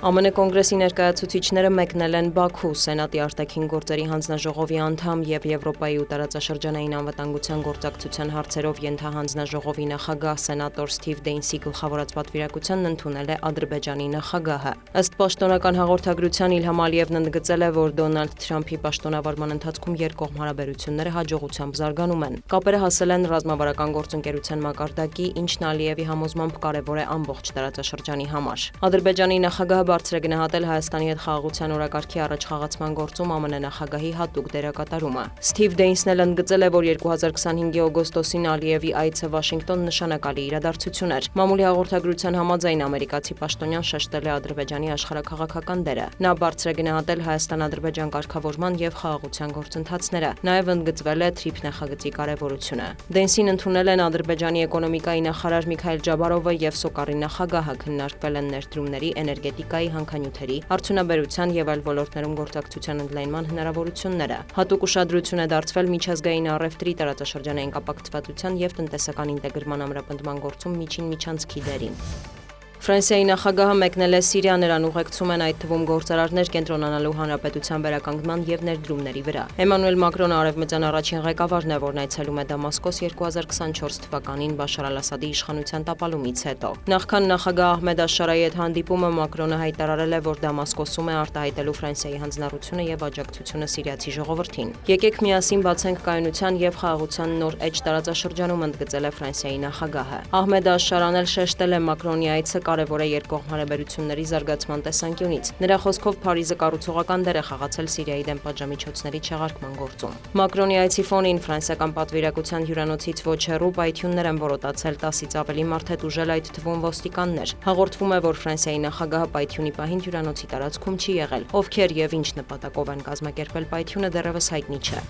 ԱՄՆ կոնգրեսի ներկայացուցիչները մեկնել են Բաքու, Սենատի արտաքին գործերի հանձնաժողովի անդամ եւ Եվրոպայի ու տարածաշրջանային անվտանգության գործակցության հարցերով ենթահանձնաժողովի նախագահ սենատոր Սթիվ Դեյնսի գլխավորած պատվիրակությանն ընդունել է Ադրբեջանի նախագահը։ Ըստ պաշտոնական հաղորդագրության Իլհամ Ալիևն ընդգծել է, որ Դոնալդ Թրամփի պաշտոնավարման ընթացքում երկկողմ հարաբերությունները հաջողությամբ զարգանում են։ Կապերը հասել են ռազմավարական գործընկերության մակարդակի, ինչն Ալիևի համոզմամբ կարևոր է ամբողջ տարածաշրջանի համար։ Ադրբեջանի նախագահը բարձր է գնահատել Հայաստանի հետ խաղաղության օրակարգի առաջխաղացման գործում ԱՄՆ նախագահի հատուկ դերակատարումը։ Սթիվ Դեյնսն էլ ընդգծել է, որ 2025-ի օգոստոսին Ալիևի այցը Վաշինգտոն նշանակալի իրադարձություն էր։ Մամուլի հաղորդագրության համաձայն ամերիկացի պաշտոնյան շեշտել է Ադրբեջանի աշխարհաքաղաքական դերը։ Նա բարձր է գնահատել Հայաստան-Ադրբեջան կարգավորման եւ խաղաղության գործընթացները։ Նաեւ ընդգծվել է TRIP նախագծի կարեւորությունը։ Դեյնսին ընդունել են Ադրբեջանի էկոնոմիկայի նախարար Միքայել Ջաբարովը եւ Սոկարի նախագահը, քննարկվել են ներդրումների, էներգետիկայի, հանքանյութերի, արդյունաբերության եւ այլ ոլորտներում գործակցության ընդլայնման հնարավորությունները։ Հատուկ ուշադրություն է դարձվել միջազգային առևտրի, տարածաշրջանային կապակցվածության եւ տնտեսական ինտեգրման ամրապնդման գործում միջին միջանցքի դերին։ Ֆրանսիայի նախագահը մեկնել է Սիրիա, նրան ուղեկցում են այդ թվում գործարարներ կենտրոնանալու հանրապետության վերականգնման եւ ներդրումների վրա։ Էմանուել Մակրոնը արևմտյան առաջին ղեկավարն է, որն այցելում է Դամասկոս 2024 թվականին Բաշար Ալ-Ասադի իշխանության տապալումից հետո։ Նախքան նախագահ Ահմեդ Աշարայի հետ հանդիպումը Մակրոնը հայտարարել է, որ Դամասկոսում է արտահայտելու Ֆրանսիայի հանձնառությունը եւ աջակցությունը սիրիացի ժողովրդին։ Եկեք միասին բացենք կայունության եւ խաղաղության նոր էջ տարածաշրջանում, ընդգծել է Ֆրանսիայի նախագահը։ Ահմեդ Աշարան էլ շեշտել է Մակրոնի այցը կարևոր է երկկողմ հարաբերությունների զարգացման տեսանկյունից։ Նրա խոսքով Փարիզը կառուցողական դեր է խաղացել Սիրիայի դեմ պատժամիջոցների չեղարկման գործում։ Մակրոնի այցի ֆոնին ֆրանսիական պատվիրակության հյուրանոցից ոչ հեռու պայթյուններ են որոտացել, 10-ից ավելի մարդ հետ ուժել, այդ թվում ոստիկաններ։ Հաղորդվում է, որ Ֆրանսիայի նախագահը պայթյունի պահին հյուրանոցի տարածքում չի եղել։ Ովքեր եւ ինչ նպատակով են կազմակերպել պայթյունը դեռևս հայտնի չէ։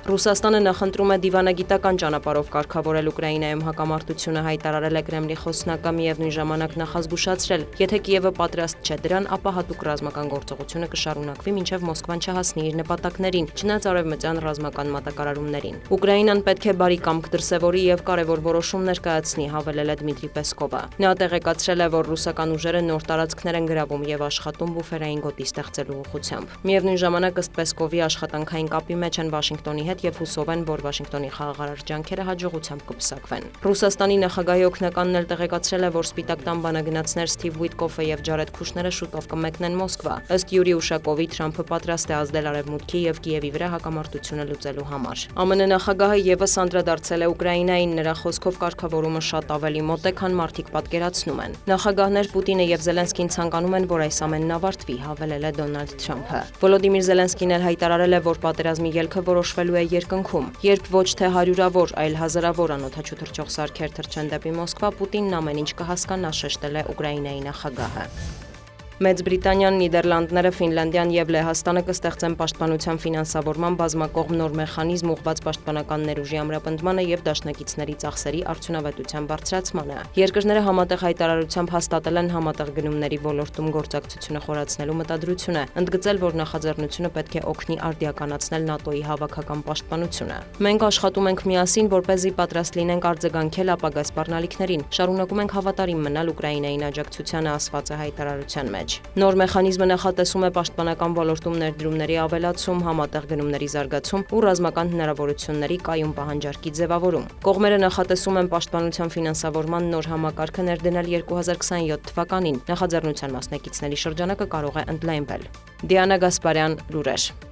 Ռուսաստանը նախընտրում է դիվանագիտական ճանապարհով կարգավորել Ուկրաինայում հակամարտությունը, հայտարարել է Կրեմլի խոսնակը, միևնույն ժամանակ նախազգուշացրել, եթե Կիևը պատրաստ չէ դրան, ապա հատուկ ռազմական գործողությունը կշարունակվի մինչև Մոսկվան չհասնի իր նպատակներին, չնայած արևմտյան ռազմական մատակարարումներին։ Ուկրաինան պետք է բարի կամք դրսևորի եւ կարևոր որոշումներ կայացնի, հավելել է Դմիտրի Պեսկովը։ Նա տեղեկացրել է, որ ռուսական ուժերը նոր տարածքներ են գրավում եւ աշխատում բուֆերային գոտի ստեղծելու ուղղությամբ։ Միևնույն ժամանակ, ըստ Պեսկովի, աշխատանքային կապի մեջ են Վաշինգտոնի եւ հուսով են, որ Վաշինգտոնի խաղաղարար ջանքերը հաջողությամբ կպսակվեն։ Ռուսաստանի նախագահի օգնականն էլ տեղեկացրել է, որ Սպիտակ տան բանագնացներ Սթիվ Ուիտկոֆը եւ Ջարեդ Քուշները շուտով կմեկնեն Մոսկվա։ Ըստ Յուրի Ուշակովի, Թրամփը պատրաստ է ազդել Արևմուտքի եւ Կիևի վրա հակամարտությունը լուծելու համար։ ԱՄՆ նախագահը եւս անդրադարձել է Ուկրաինային, նրա խոսքով կարգավորումը շատ ավելի մոտ է, քան մարդիկ պատկերացնում են։ Նախագահներ Պուտինը եւ Զելենսկին ցանկանում են, որ այս ամենն ավարտվի, հավելել է Դոնալդ Թրամփը։ Վոլոդիմիր Զելենսկին էլ հայտարարել է, որ պատերազմի ելքը որոշվելու է երկնքում, երբ ոչ թե հարյուրավոր, այլ հազարավոր անօդաչու թռչող սարքեր թռչեն դեպի Մոսկվա, Պուտինն ամեն ինչ կհասկանա, շեշտել է Ուկրաինայի նախագահը։ Մեծ Բրիտանիան, Նիդերլանդները, Ֆինլանդիան եւ Լեհաստանը կստեղծեն պաշտպանության ֆինանսավորման բազմակողմ նոր մեխանիզմ ուղղված պաշտպանական ներուժի ամրապնդմանը եւ դաշնակիցների ծախսերի արդյունավետության բարձրացմանը։ Երկրները համատեղ հայտարարությամբ հաստատել են համատեղ գնումների ոլորտում գործակցությունը խորացնելու մտադրությունը, ընդգծել, որ նախաձեռնությունը պետք է օգնի արդիականացնել ՆԱՏՕ-ի հավաքական պաշտպանությունը։ Մենք աշխատում ենք միասին, որպեսզի պատրաստ լինենք արձագանքել ապագա սպառնալիքներին։ Շարունակում ենք հավատարիմ մնալ Ուկրաինային աջակցությանը, ասված է հայտարարության մեջ։ Նոր մեխանիզմը նախատեսում է պաշտպանական ոլորտում ներդրումների ավելացում, համատեղ գնումների զարգացում ու ռազմական հնարավորությունների կայուն պահանջարկի ձևավորում։ Կողմերը նախատեսում են պաշտպանության ֆինանսավորման նոր համակարգը ներդնել 2027 թվականին։ Նախաձեռնության մասնակիցների շրջանակը կարող է ընդլայնվել։ Դիանա Գասպարյան, լուրեր։